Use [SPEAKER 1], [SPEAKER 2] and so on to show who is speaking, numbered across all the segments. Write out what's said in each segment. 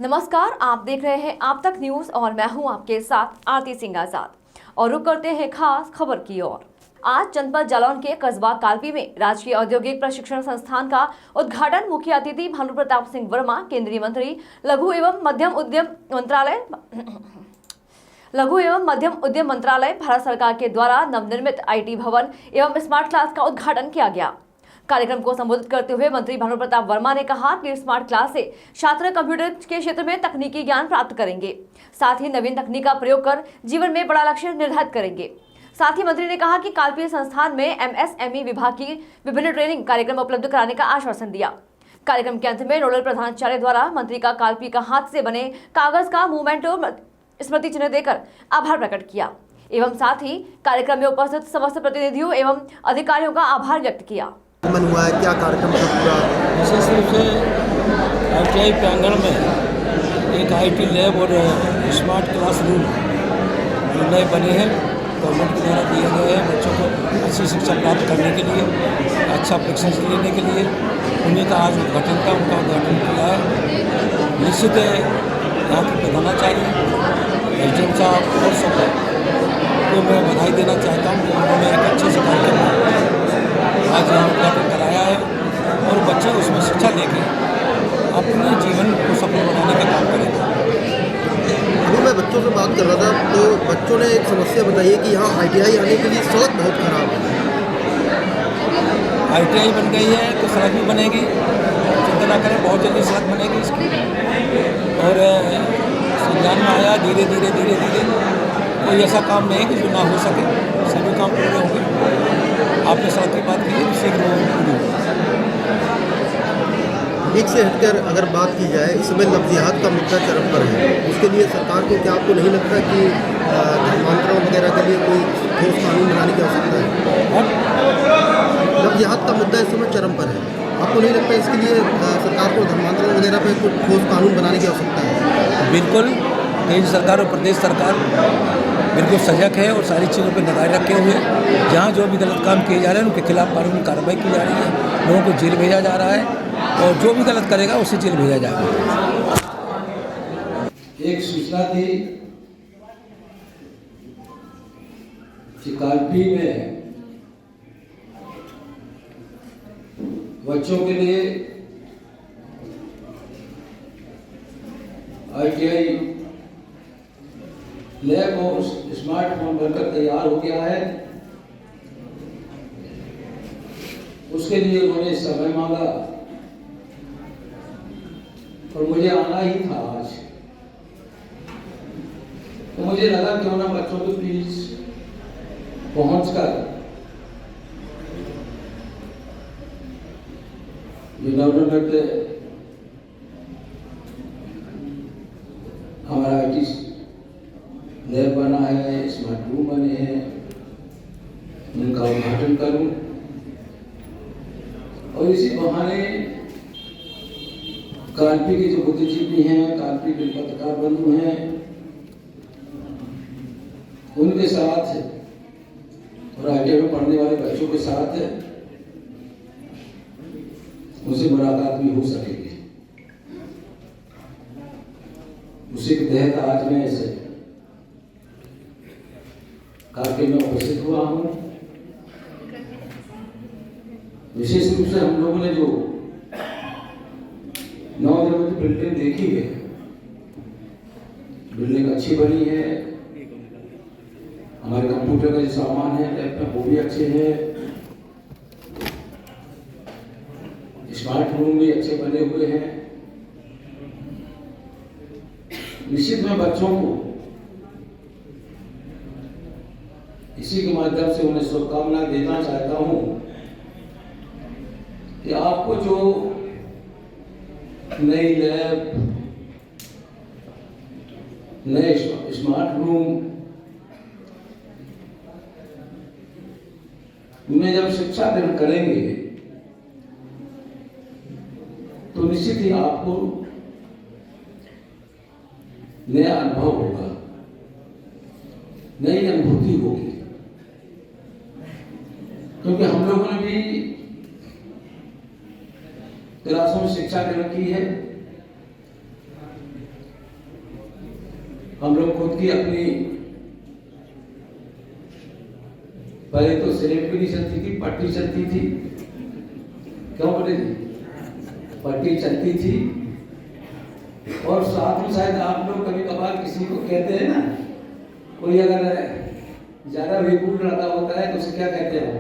[SPEAKER 1] नमस्कार, आप देख रहे हैं आप तक न्यूज और मैं हूं आपके साथ आरती सिंह आजाद। और रुक करते हैं खास खबर की ओर। आज जनपद जालौन के कस्बा कालपी में राजकीय औद्योगिक प्रशिक्षण संस्थान का उद्घाटन मुख्य अतिथि भानु प्रताप सिंह वर्मा, केंद्रीय मंत्री लघु एवं मध्यम उद्यम मंत्रालय, भारत सरकार के द्वारा नवनिर्मित IT भवन एवं स्मार्ट क्लास का उद्घाटन किया गया। कार्यक्रम को संबोधित करते हुए मंत्री भानु प्रताप वर्मा ने कहा कि स्मार्ट क्लास से छात्र कंप्यूटर के क्षेत्र में तकनीकी ज्ञान प्राप्त करेंगे, साथ ही नवीन तकनीक का प्रयोग कर जीवन में बड़ा लक्ष्य निर्धारित करेंगे। साथ ही मंत्री ने कहा कि कालपी संस्थान में MSME विभाग की विभिन्न ट्रेनिंग कार्यक्रम उपलब्ध कराने का आश्वासन दिया। कार्यक्रम के अंत में नोडल प्रधानाचार्य द्वारा मंत्री का कालपी का हाथ से बने कागज का मूवमेंटो स्मृति चिन्ह देकर आभार प्रकट किया एवं साथ ही कार्यक्रम में उपस्थित समस्त प्रतिनिधियों एवं अधिकारियों का आभार व्यक्त किया।
[SPEAKER 2] मन हुआ है, क्या कार्यक्रम सब पूरा?
[SPEAKER 3] विशेष रूप से ITI प्रांगण में एक IT लैब और स्मार्ट क्लास रूम नए बने हैं, गवर्नमेंट के द्वारा दिए गए हैं बच्चों को अच्छी शिक्षा प्राप्त करने के लिए, अच्छा प्रशिक्षण लेने के लिए। उन्हीं का आज उद्घाटन का उनका उद्घाटन किया है। निश्चित है यहाँ के प्रधानाचार्य एसडीएम साहब और सबको मैं बधाई देना चाहता हूँ कि उन्होंने एक अच्छे से कार्यक्रम आज यहाँ उद्घाटन कराया है और बच्चे उसमें शिक्षा लेके अपने जीवन को सफल बनाने का काम करेंगे।
[SPEAKER 2] अभी मैं बच्चों से बात कर रहा था तो बच्चों ने एक समस्या बताई है कि यहाँ ITI आने के लिए सड़क बहुत खराब है।
[SPEAKER 3] ITI बन गई है तो सड़क भी बनेगी, चिंता ना करें, बहुत जल्दी सड़क बनेगी इसकी। और संज्ञान में आया धीरे धीरे कोई ऐसा काम नहीं है कि जो ना हो सके, सभी काम पूरे होंगे। आपने सड़क की बात की, शीघ्र पूरी होगी।
[SPEAKER 2] एक से हटकर अगर बात की जाए, इस समय लफ्जियात का मुद्दा चरम पर है, उसके लिए सरकार को क्या आपको नहीं लगता कि धर्मांतरण वगैरह के लिए कोई ठोस कानून बनाने की आवश्यकता है? लफ्जियात का मुद्दा इस समय चरम पर है, आपको नहीं लगता इसके लिए सरकार को धर्मांतरण वगैरह पर कोई ठोस कानून बनाने की आवश्यकता है?
[SPEAKER 3] बिल्कुल, केंद्र सरकार और प्रदेश सरकार बिल्कुल सजग है और सारी चीज़ों पर नज़र रखे हुए। जहाँ जो भी गलत काम किए जा रहे हैं उनके खिलाफ कानूनी कार्रवाई की जा रही है, लोगों को जेल भेजा जा रहा है और जो भी गलत करेगा उसे जेल भेजा जाएगा। एक सूचना थी कि कालपी में बच्चों के लिए ITI लैब और स्मार्टफोन बनकर तैयार हो गया है। उसके लिए उन्होंने समय मांगा और मुझे आना ही था आज। तो मुझे लगा क्यों ना बच्चों के बीच पहुंचकर जो नवनिर्मित हमारा IT लैब बना है, स्मार्ट रूम बने हैं, उनका उद्घाटन करूं और इसी बहाने कालपी के जो बुद्धिजीवी हैं, कालपी के पत्रकार बंधु हैं, उनके साथ और ITI में पढ़ने वाले बच्चों के साथ उनसे मुलाकात भी हो सकेगी। उसी के तहत आज मैं इसे कालपी में उपस्थित हुआ हूँ। विशेष रूप से हम लोगों ने जो नवनिर्मित बिल्डिंग देखी है, बिल्डिंग अच्छी बनी है, हमारे कंप्यूटर का जो सामान है लैपटॉप वो भी अच्छे हैं, स्मार्ट रूम भी अच्छे बने हुए हैं। निश्चित में बच्चों को इसी के माध्यम से उन्हें शुभकामना देना चाहता हूं कि आपको जो नई लैब, नए स्मार्ट रूम में जब शिक्षा ग्रहण करेंगे तो निश्चित ही आपको नया अनुभव होगा, नई अनुभूति होगी। क्योंकि हम लोगों ने भी क्लासों में शिक्षा ग्रहण की है,
[SPEAKER 4] हम लोग खुद की अपनी पहले तो सिलेट भी नहीं चलती थी, पट्टी चलती थी, क्यों बोले जी, पट्टी चलती थी। और साथ में शायद आप लोग कभी कभार किसी को कहते हैं ना, कोई अगर ज्यादा विपुल लड़का होता है तो उसे क्या कहते हैं,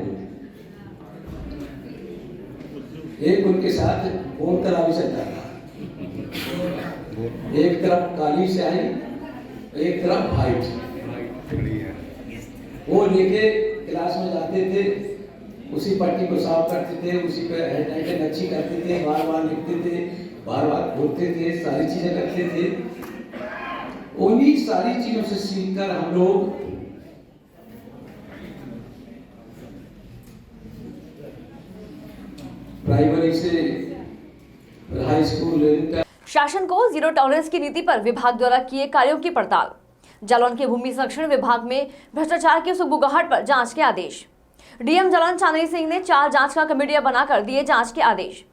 [SPEAKER 4] एक उनके साथ फोन करा भी सकता था, एक तरफ काली स्याही, एक तरफ व्हाइट, वो लेके क्लास में जाते थे, उसी पट्टी को साफ करते थे, उसी पे हेडलाइटें अच्छी करते थे, बार बार लिखते थे, बार बार बोलते थे, सारी चीजें करते थे। उन्हीं सारी चीजों से सीखकर हम लोग प्राइमरी से हाई स्कूल।
[SPEAKER 1] शासन को जीरो टॉलरेंस की नीति पर विभाग द्वारा किए कार्यों की पड़ताल। जालौन के भूमि संरक्षण विभाग में भ्रष्टाचार की सुगबुगाहट पर जांच के आदेश। डीएम जालौन चांदनी सिंह ने 4 जांच का कमेटियां बनाकर दिए जांच के आदेश।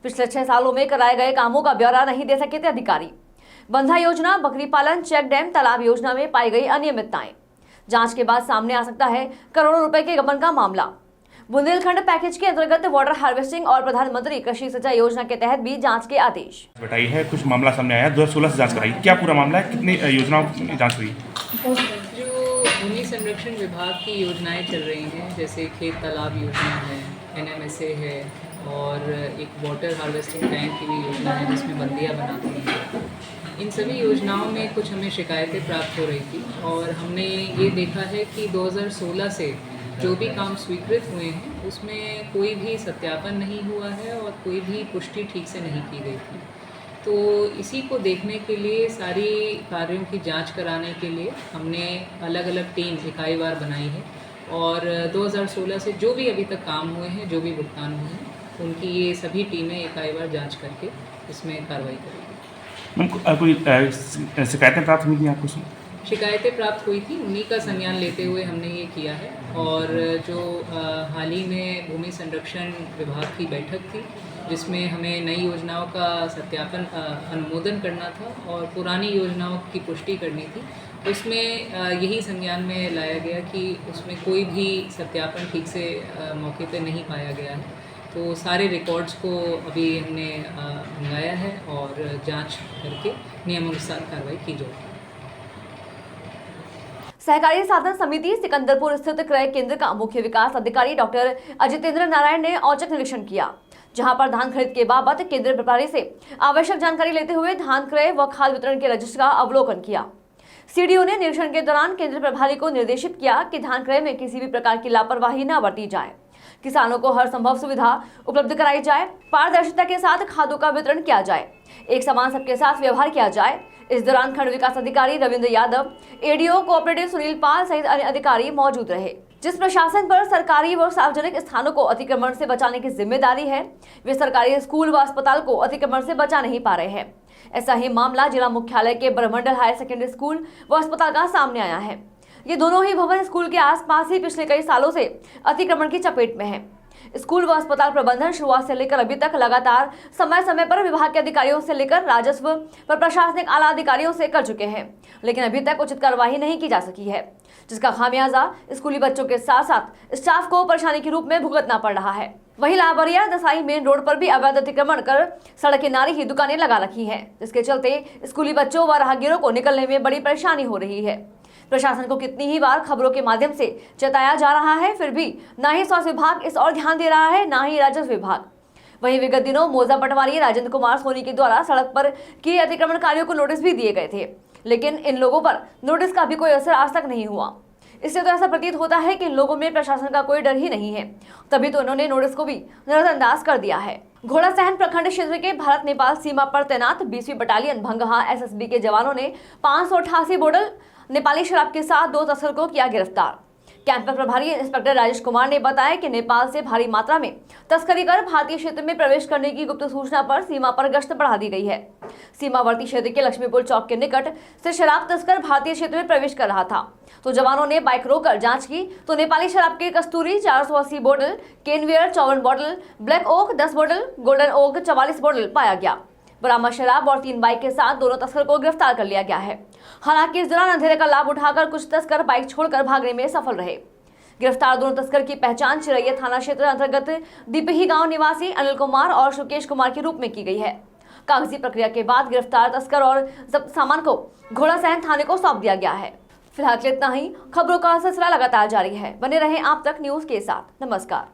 [SPEAKER 1] पिछले 6 सालों में कराए गए कामों का ब्यौरा नहीं दे सके थे अधिकारी। बंधा योजना, बकरी पालन, चेक डैम, तालाब योजना में पाई गई अनियमितताएं। जांच के बाद सामने आ सकता है करोड़ों रुपए के गबन का मामला। बुंदेलखंड पैकेज के अंतर्गत वाटर हार्वेस्टिंग और प्रधानमंत्री कृषि सिंचाई योजना के तहत भी जांच के आदेश।
[SPEAKER 5] बताई है कुछ मामला सामने आया, 2016 से जांच कराई, क्या पूरा मामला है, कितनी योजनाओं की जांच हुई?
[SPEAKER 6] जो भूमि संरक्षण विभाग की योजनाएं चल रही हैं, जैसे खेत तालाब योजना है, NMSA है, और एक वाटर हार्वेस्टिंग टैंक की भी योजना है जिसमें बंदियाँ बनाती हैं। इन सभी योजनाओं में कुछ हमें शिकायतें प्राप्त हो रही थी और हमने ये देखा है कि 2016 से जो भी काम स्वीकृत हुए हैं उसमें कोई भी सत्यापन नहीं हुआ है और कोई भी पुष्टि ठीक से नहीं की गई थी। तो इसी को देखने के लिए, सारी कार्यों की जांच कराने के लिए हमने अलग अलग टीम इकाईवार बनाई है और 2016 से जो भी अभी तक काम हुए हैं, जो भी भुगतान हुए हैं, उनकी ये सभी टीमें इकाईवार जांच करके इसमें कार्रवाई करेगी।
[SPEAKER 5] कोई शिकायतें प्राप्त हुई थी आपको?
[SPEAKER 6] शिकायतें प्राप्त हुई थी, उन्हीं का संज्ञान लेते हुए हमने ये किया है। और जो हाल ही में भूमि संरक्षण विभाग की बैठक थी जिसमें हमें नई योजनाओं का सत्यापन अनुमोदन करना था और पुरानी योजनाओं की पुष्टि करनी थी, उसमें यही संज्ञान में लाया गया कि उसमें कोई भी सत्यापन ठीक से मौके पे नहीं पाया गया है। तो सारे रिकॉर्ड्स को अभी हमने मंगाया है और जांच करके नियमानुसार कार्रवाई की जाएगी।
[SPEAKER 1] सहकारी साधन समिति सिकंदरपुर स्थित क्रय केंद्र का मुख्य विकास अधिकारी डॉक्टर अजितेंद्र नारायण ने औचक निरीक्षण किया, जहां पर धान खरीद के बाबत केंद्र प्रभारी से आवश्यक जानकारी लेते हुए धान क्रय व खाद वितरण के रजिस्टर का अवलोकन किया। सीडीओ ने निरीक्षण के दौरान केंद्र प्रभारी को निर्देशित किया कि धान क्रय में किसी भी प्रकार की लापरवाही न बरती जाए, किसानों को हर संभव सुविधा उपलब्ध कराई जाए, पारदर्शिता के साथ खादों का वितरण किया जाए, एक समान सबके साथ व्यवहार किया जाए। इस दौरान खंड विकास अधिकारी रविंद्र यादव, एडीओ कोऑपरेटिव सुनील पाल सहित अन्य अधिकारी मौजूद रहे। जिस प्रशासन पर सरकारी व सार्वजनिक स्थानों को अतिक्रमण से बचाने की जिम्मेदारी है, वे सरकारी स्कूल व अस्पताल को अतिक्रमण से बचा नहीं पा रहे हैं। ऐसा ही मामला जिला मुख्यालय के ब्रह्मंडल हायर सेकेंडरी स्कूल व अस्पताल का सामने आया है। ये दोनों ही भवन स्कूल के आसपास ही पिछले कई सालों से अतिक्रमण की चपेट में है। स्कूल व अस्पताल प्रबंधन शुरुआत से लेकर अभी तक लगातार समय समय पर विभाग के अधिकारियों से लेकर राजस्व व प्रशासनिक आला अधिकारियों से कर चुके हैं, लेकिन अभी तक उचित कार्यवाही नहीं की जा सकी है, जिसका खामियाजा स्कूली बच्चों के साथ साथ स्टाफ को परेशानी के रूप में भुगतना पड़ रहा है। वहीं लाबरिया दसाई मेन रोड पर भी अवैध अतिक्रमण कर सड़क किनारे ही दुकानें लगा रखी हैं, जिसके चलते स्कूली बच्चों व राहगीरों को निकलने में बड़ी परेशानी हो रही है। प्रशासन को कितनी ही बार खबरों के माध्यम से चेताया जा रहा है, फिर भी ना ही स्वास्थ्य विभाग इस ओर ध्यान दे रहा है, ना ही राजस्व विभाग। वहीं विगत दिनों मौजा पटवारी राजेंद्र कुमार सोनी के द्वारा सड़क पर किए अतिक्रमणकारियों को नोटिस भी दिए गए थे, लेकिन इन लोगों पर नोटिस का भी कोई असर आज तक नहीं हुआ। इससे तो ऐसा प्रतीत होता है कि इन लोगों में प्रशासन का कोई डर ही नहीं है, तभी तो इन्होंने नोटिस को भी नजरअंदाज कर दिया है। घोड़ासहन प्रखंड क्षेत्र के भारत नेपाल सीमा पर तैनात 20वीं बटालियन भंगहा एसएसबी के जवानों ने 588 बोतल नेपाली शराब के साथ 2 तस्कर को किया गिरफ्तार। कैंप पर प्रभारी इंस्पेक्टर राजेश कुमार ने बताया कि नेपाल से भारी मात्रा में तस्करी कर भारतीय क्षेत्र में प्रवेश करने की गुप्त सूचना पर सीमा पर गश्त बढ़ा दी गई है। सीमावर्ती क्षेत्र के लक्ष्मीपुर चौक के निकट से शराब तस्कर भारतीय क्षेत्र में प्रवेश कर रहा था, तो जवानों ने बाइक रोककर जांच की तो नेपाली शराब के कस्तूरी 480 बोतल, केनवियर 54 बोतल, ब्लैक ओक 10 बोतल, गोल्डन ओक 44 बोतल पाया गया। बरामद शराब और 3 बाइक के साथ दोनों तस्कर को गिरफ्तार कर लिया गया है। हालांकि इस दौरान अंधेरे का लाभ उठाकर कुछ तस्कर बाइक छोड़कर भागने में सफल रहे। गिरफ्तार दोनों तस्कर की पहचान चिरैया थाना क्षेत्र अंतर्गत दीपही गांव निवासी अनिल कुमार और सुकेश कुमार के रूप में की गई है। कागजी प्रक्रिया के बाद गिरफ्तार तस्कर और जब्त सामान को घोड़ासहन थाने को सौंप दिया गया है। फिलहाल इतना ही। खबरों का सिलसिला लगातार जारी है। बने रहें आप तक न्यूज के साथ। नमस्कार।